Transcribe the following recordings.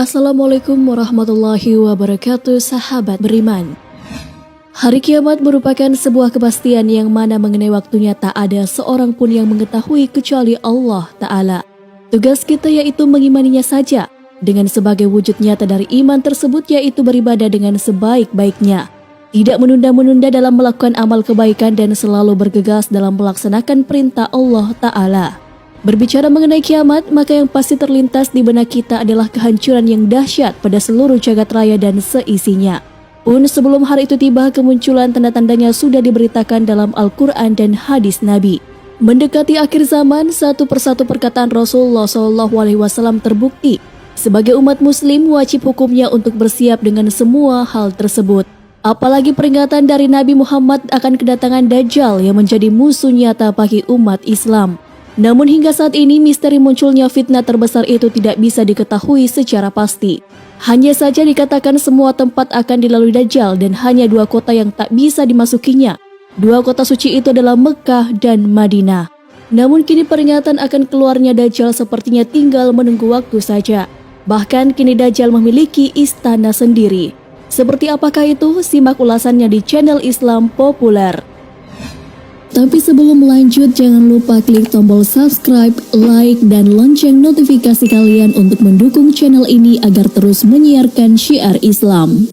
Assalamualaikum warahmatullahi wabarakatuh, sahabat beriman. Hari kiamat merupakan sebuah kepastian yang mana mengenai waktunya tak ada seorang pun yang mengetahui kecuali Allah Ta'ala. Tugas kita yaitu mengimaninya saja, dengan sebagai wujud nyata dari iman tersebut yaitu beribadah dengan sebaik-baiknya. Tidak menunda-menunda dalam melakukan amal kebaikan dan selalu bergegas dalam melaksanakan perintah Allah Ta'ala. Berbicara mengenai kiamat, maka yang pasti terlintas di benak kita adalah kehancuran yang dahsyat pada seluruh jagat raya dan seisinya. Pun sebelum hari itu tiba, kemunculan tanda-tandanya sudah diberitakan dalam Al-Quran dan hadis Nabi. Mendekati akhir zaman, satu persatu perkataan Rasulullah SAW terbukti. Sebagai umat muslim, wajib hukumnya untuk bersiap dengan semua hal tersebut. Apalagi peringatan dari Nabi Muhammad akan kedatangan Dajjal yang menjadi musuh nyata bagi umat Islam. Namun hingga saat ini misteri munculnya fitnah terbesar itu tidak bisa diketahui secara pasti. Hanya saja dikatakan semua tempat akan dilalui Dajjal dan hanya 2 kota yang tak bisa dimasukinya. 2 kota suci itu adalah Mekah dan Madinah. Namun kini peringatan akan keluarnya Dajjal sepertinya tinggal menunggu waktu saja. Bahkan kini Dajjal memiliki istana sendiri. Seperti apakah itu? Simak ulasannya di channel Islam Populer. Tapi sebelum lanjut, jangan lupa klik tombol subscribe, like, dan lonceng notifikasi kalian untuk mendukung channel ini agar terus menyiarkan syiar Islam.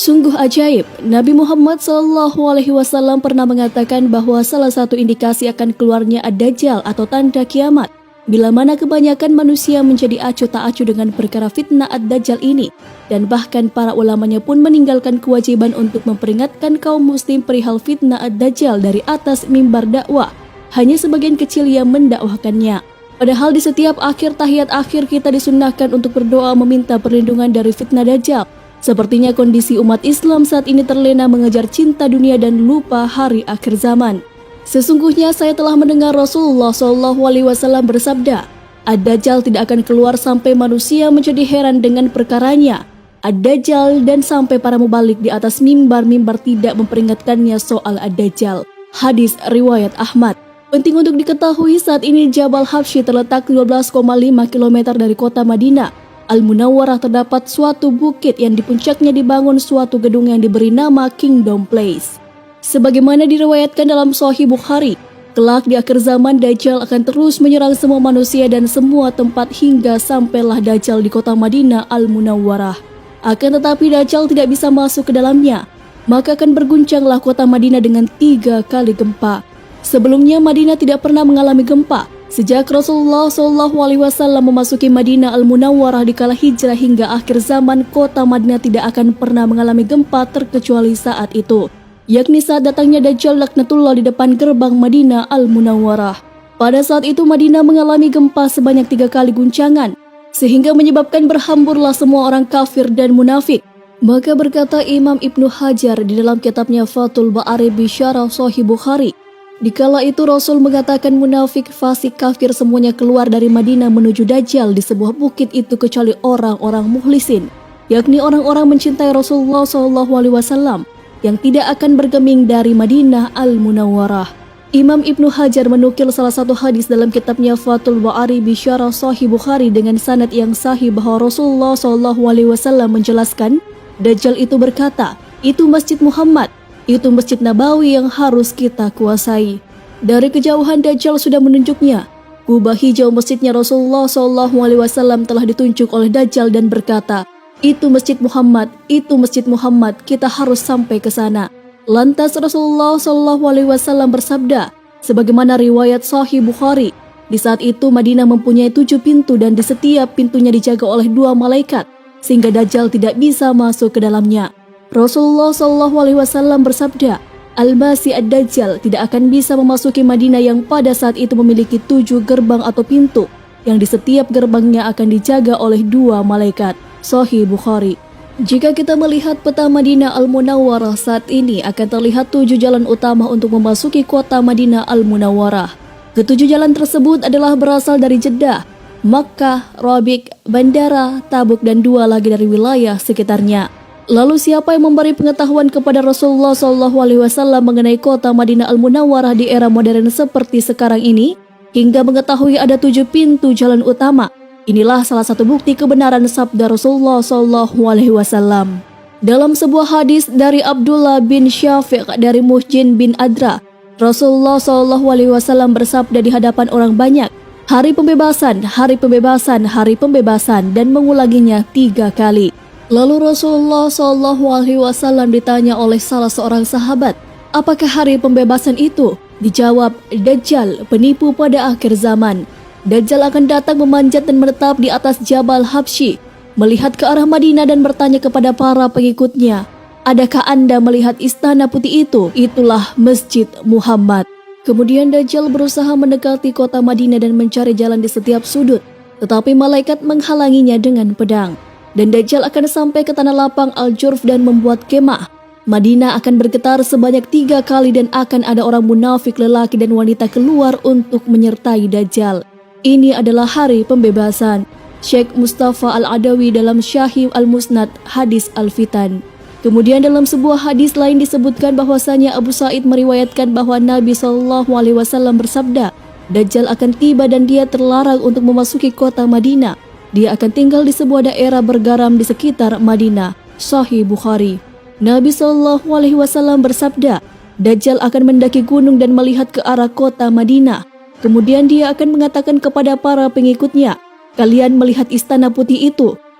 Sungguh ajaib, Nabi Muhammad SAW pernah mengatakan bahwa salah satu indikasi akan keluarnya Ad-Dajjal atau tanda kiamat, bila mana kebanyakan manusia menjadi acuh tak acuh dengan perkara fitnah Ad-Dajjal ini, dan bahkan para ulamanya pun meninggalkan kewajiban untuk memperingatkan kaum muslim perihal fitnah Ad-Dajjal dari atas mimbar dakwah. Hanya sebagian kecil yang mendakwahkannya. Padahal di setiap akhir tahiyat akhir kita disunnahkan untuk berdoa meminta perlindungan dari fitnah Dajjal. Sepertinya kondisi umat Islam saat ini terlena mengejar cinta dunia dan lupa hari akhir zaman. Sesungguhnya saya telah mendengar Rasulullah SAW bersabda, Ad-Dajjal tidak akan keluar sampai manusia menjadi heran dengan perkaranya. Ad-Dajjal dan sampai para mubalik di atas mimbar-mimbar tidak memperingatkannya soal Ad-Dajjal. Hadis riwayat Ahmad. Penting untuk diketahui saat ini Jabal Habsyi terletak 12,5 km dari kota Madinah. Al-Munawwarah terdapat suatu bukit yang di puncaknya dibangun suatu gedung yang diberi nama Kingdom Place. Sebagaimana diriwayatkan dalam Sahih Bukhari, kelak di akhir zaman Dajjal akan terus menyerang semua manusia dan semua tempat hingga sampailah Dajjal di kota Madinah Al-Munawwarah. Akan tetapi Dajjal tidak bisa masuk ke dalamnya, maka akan berguncanglah kota Madinah dengan 3 kali gempa. Sebelumnya Madinah tidak pernah mengalami gempa. Sejak Rasulullah SAW memasuki Madinah Al-Munawwarah di kala hijrah hingga akhir zaman, kota Madinah tidak akan pernah mengalami gempa terkecuali saat itu, yakni saat datangnya Dajjal laknatullah di depan gerbang Madinah Al-Munawwarah. Pada saat itu Madinah mengalami gempa sebanyak 3 kali guncangan, sehingga menyebabkan berhamburlah semua orang kafir dan munafik. Maka berkata Imam Ibnu Hajar di dalam kitabnya Fathul Bari bi Syarah Sahih Bukhari, dikala itu Rasul mengatakan munafik, fasik, kafir semuanya keluar dari Madinah menuju Dajjal di sebuah bukit itu kecuali orang-orang mukhlisin, yakni orang-orang mencintai Rasulullah SAW yang tidak akan bergeming dari Madinah Al-Munawwarah. Imam Ibnu Hajar menukil salah satu hadis dalam kitabnya Fathul Bari bi Syarah Sahih Bukhari dengan sanad yang sahih bahwa Rasulullah SAW menjelaskan, Dajjal itu berkata, itu Masjid Muhammad, itu Masjid Nabawi yang harus kita kuasai. Dari kejauhan Dajjal sudah menunjuknya. Kubah hijau masjidnya Rasulullah SAW telah ditunjuk oleh Dajjal dan berkata, itu Masjid Muhammad, itu Masjid Muhammad, kita harus sampai ke sana. Lantas Rasulullah SAW bersabda, sebagaimana riwayat Sahih Bukhari, di saat itu Madinah mempunyai 7 pintu dan di setiap pintunya dijaga oleh 2 malaikat, sehingga Dajjal tidak bisa masuk ke dalamnya. Rasulullah SAW bersabda, Al-Masih Ad-Dajjal tidak akan bisa memasuki Madinah yang pada saat itu memiliki 7 gerbang atau pintu, yang di setiap gerbangnya akan dijaga oleh 2 malaikat. Sahih Bukhari. Jika kita melihat peta Madinah Al-Munawwarah saat ini, akan terlihat 7 jalan utama untuk memasuki kota Madinah Al-Munawwarah. Ketujuh jalan tersebut adalah berasal dari Jeddah, Makkah, Rabiq, Bandara, Tabuk, dan 2 lagi dari wilayah sekitarnya. Lalu siapa yang memberi pengetahuan kepada Rasulullah SAW mengenai kota Madinah Al-Munawwarah di era modern seperti sekarang ini, hingga mengetahui ada 7 pintu jalan utama? Inilah salah satu bukti kebenaran sabda Rasulullah SAW. Dalam sebuah hadis dari Abdullah bin Syafiq dari Muhjin bin Adra, Rasulullah SAW bersabda di hadapan orang banyak, "Hari pembebasan, hari pembebasan, hari pembebasan," dan mengulanginya 3 kali. Lalu Rasulullah SAW ditanya oleh salah seorang sahabat, "Apakah hari pembebasan itu?" Dijawab, "Dajjal, penipu pada akhir zaman. Dajjal akan datang memanjat dan menetap di atas Jabal Habsyi, melihat ke arah Madinah dan bertanya kepada para pengikutnya, 'Adakah Anda melihat istana putih itu? Itulah Masjid Muhammad.' Kemudian Dajjal berusaha mendekati kota Madinah dan mencari jalan di setiap sudut, tetapi malaikat menghalanginya dengan pedang. Dan Dajjal akan sampai ke tanah lapang Al-Jurf dan membuat kemah. Madinah akan bergetar sebanyak 3 kali dan akan ada orang munafik lelaki dan wanita keluar untuk menyertai Dajjal. Ini adalah hari pembebasan. Syekh Mustafa Al-Adawi dalam Syahih Al-Musnad Hadis Al-Fitan. Kemudian dalam sebuah hadis lain disebutkan bahwasanya Abu Sa'id meriwayatkan bahwa Nabi SAW bersabda, "Dajjal akan tiba dan dia terlarang untuk memasuki kota Madinah. Dia akan tinggal di sebuah daerah bergaram di sekitar Madinah." Sahih Bukhari. Nabi SAW bersabda, "Dajjal akan mendaki gunung dan melihat ke arah kota Madinah. Kemudian dia akan mengatakan kepada para pengikutnya, 'Kalian melihat istana putih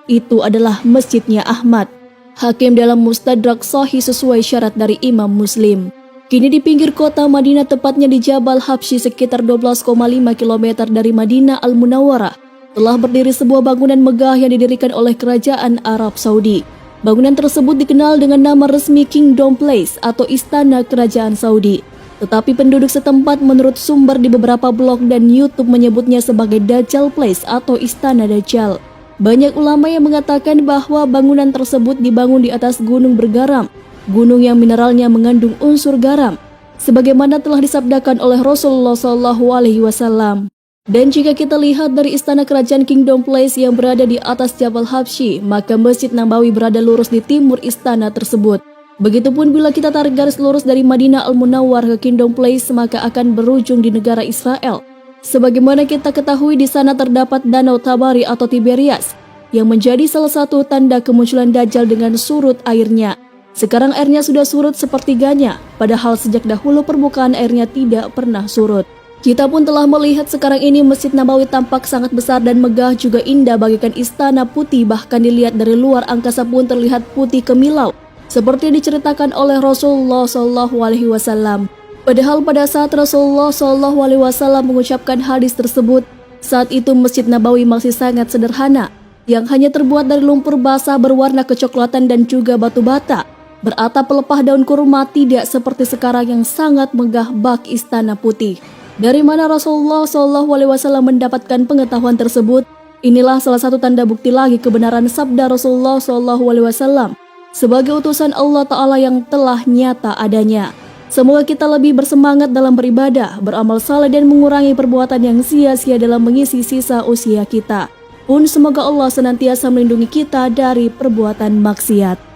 itu adalah masjidnya Ahmad.'" Hakim dalam Mustadrak Sahih sesuai syarat dari Imam Muslim. Kini di pinggir kota Madinah, tepatnya di Jabal Habsyi sekitar 12,5 km dari Madinah Al-Munawwarah, telah berdiri sebuah bangunan megah yang didirikan oleh Kerajaan Arab Saudi. Bangunan tersebut dikenal dengan nama resmi Kingdom Place atau Istana Kerajaan Saudi. Tetapi penduduk setempat menurut sumber di beberapa blog dan YouTube menyebutnya sebagai Dajjal Place atau Istana Dajjal. Banyak ulama yang mengatakan bahwa bangunan tersebut dibangun di atas gunung bergaram, gunung yang mineralnya mengandung unsur garam, sebagaimana telah disabdakan oleh Rasulullah SAW. Dan jika kita lihat dari istana kerajaan Kingdom Place yang berada di atas Jabal Habsyi, maka Masjid Nabawi berada lurus di timur istana tersebut. Begitupun bila kita tarik garis lurus dari Madinah Al-Munawwarah ke Kingdom Place, maka akan berujung di negara Israel. Sebagaimana kita ketahui, di sana terdapat Danau Tabari atau Tiberias, yang menjadi salah satu tanda kemunculan Dajjal dengan surut airnya. Sekarang airnya sudah surut sepertiganya, padahal sejak dahulu permukaan airnya tidak pernah surut. Kita pun telah melihat sekarang ini Masjid Nabawi tampak sangat besar dan megah, juga indah bagaikan istana putih, bahkan dilihat dari luar angkasa pun terlihat putih kemilau, seperti diceritakan oleh Rasulullah SAW. Padahal pada saat Rasulullah SAW mengucapkan hadis tersebut, saat itu Masjid Nabawi masih sangat sederhana, yang hanya terbuat dari lumpur basah berwarna kecoklatan dan juga batu bata, beratap pelepah daun kurma, tidak seperti sekarang yang sangat megah bak istana putih. Dari mana Rasulullah SAW mendapatkan pengetahuan tersebut? Inilah salah satu tanda bukti lagi kebenaran sabda Rasulullah SAW sebagai utusan Allah Ta'ala yang telah nyata adanya. Semoga kita lebih bersemangat dalam beribadah, beramal saleh dan mengurangi perbuatan yang sia-sia dalam mengisi sisa usia kita. Pun semoga Allah senantiasa melindungi kita dari perbuatan maksiat.